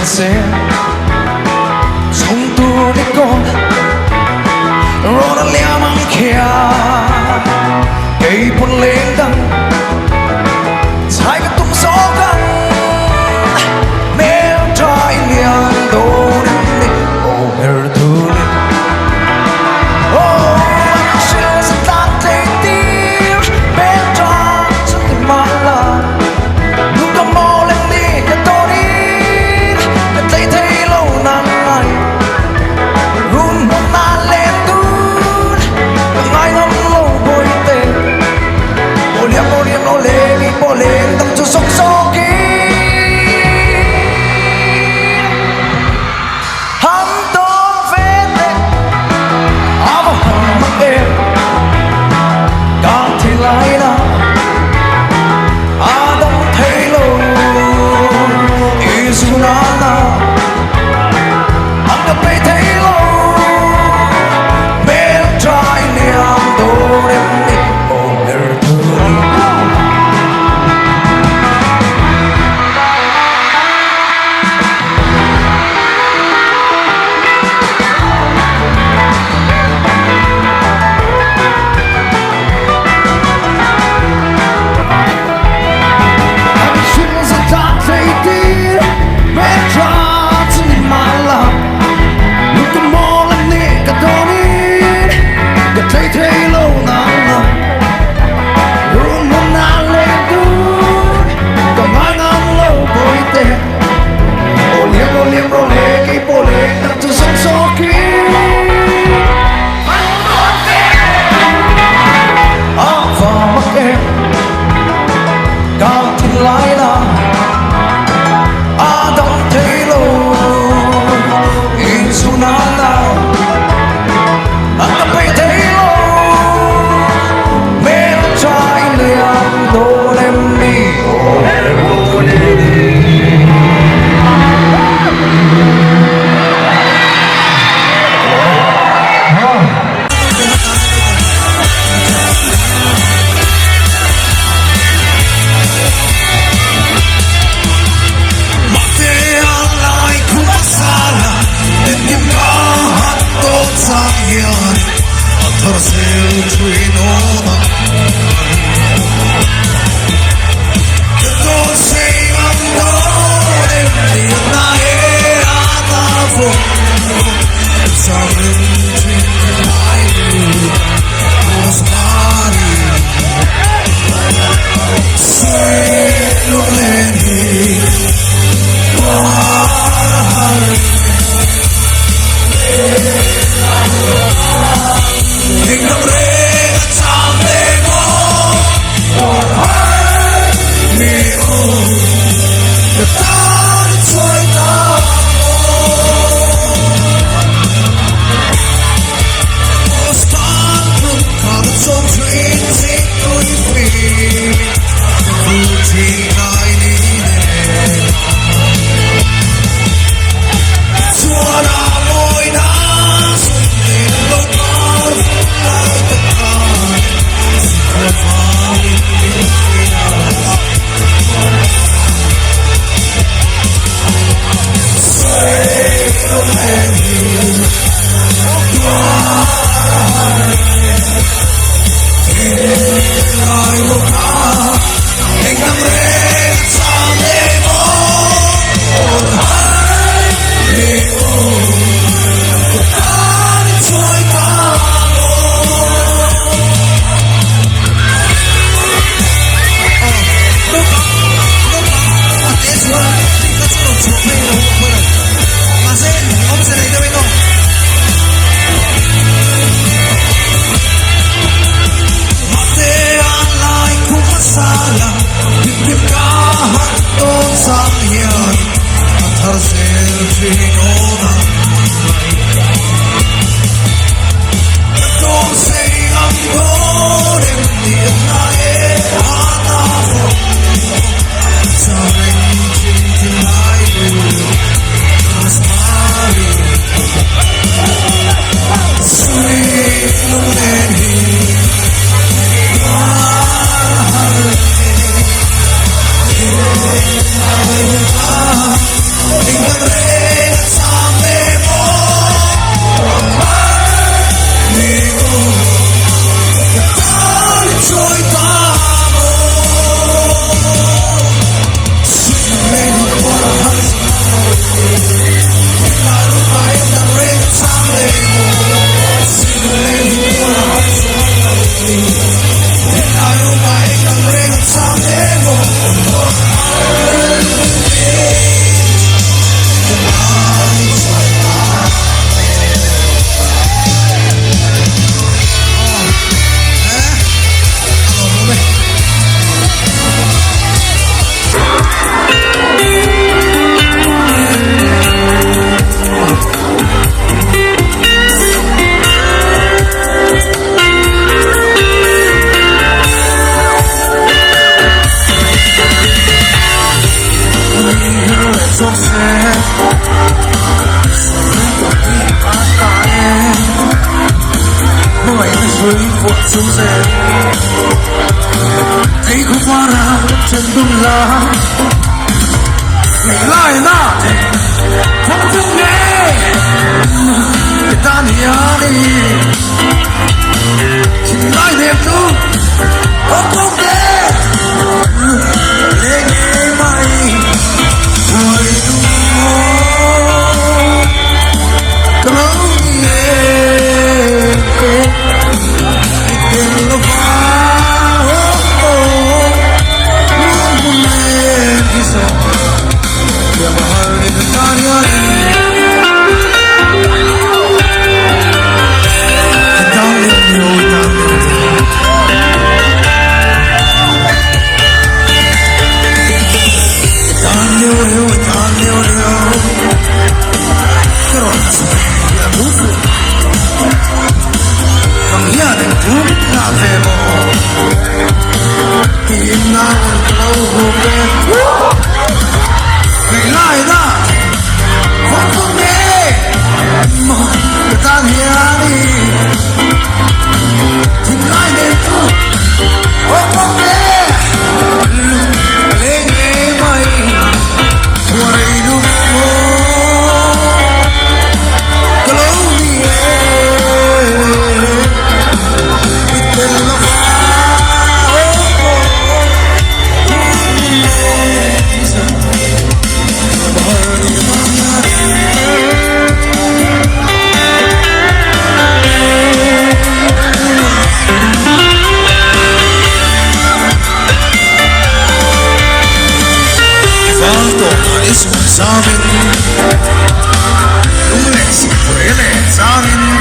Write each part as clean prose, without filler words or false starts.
se Sống tu đi con Rồi đã lea mang kia Cây buồn lên đăng Sai cái tung gió găng Nếu trái niềm đô đến đi Oh Herthuli Oh anh sẽ rất tan thấy tiếng Bên trong chân tình mà là Lúc có mô lên đi Cái tôi đi Cái thấy thấy lâu nắng ngày Run một nà lên tún Đừng ai ngắm lâu bồi tê Bồ liêm nó lên Đi bồ lên Tâm cho sống gió kia Hắn tốt về tê Áo vào hẳn mắt em Càng thì lại nào Adam thấy lâu Isu na na Ang gabi thấy lâu Bên trái niềm đô đêm đi Oh Herthuli Anh xin rất ta thấy tiếng Bên trái chân mà là Lúc có mô lên đi Cả đô đi Cả thấy thấy lâu nắng nắng Run một nà lên tún Cả mai ngắm lâu bồi tê Ô liêm rô lê Cây bồ lê Đặt cho sống gió kia Áo vào mắt em Càng thì lại nào Adam thấy lâu Isu na na Ang gabi thấy lâu Bên trái niềm đô đêm đi Oh Herthuli Mate alai kumasala Denim kahat tot sangyan Atar sel tuinona Keton sing amdore Diyan na atafo Sarin tuinayu Kumas mari Siluleni Tingnan rin at sabi mo Niyo Natalit sa'y tao Staan from comments on dreams Ito yung feeling Routine ay nilin Suara mo'y nasundin Lugar at takan Sikravaling Pilipinas Sa'yo menin Hinay mo ka Tingnan rin at sabi mo Niyo Natalit sa'y tao Mate alay kumasala Dibdib kahat tot sangyan Atar sel tuinona Keton sing amdore Diyan na atafo Saring tuinayu Kumas mari Siluleni Tingnan rin mỗi ngày suối vội xuống rèn thấy khúc hoa ra trên đung lá ngày lại na không chung nghe người ta nhớ đi xin lại đẹp tu không nghe lên nghe mày vui Hãy subscribe cho kênh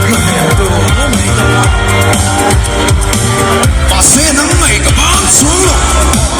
Ghiền Mì Gõ để không bỏ lỡ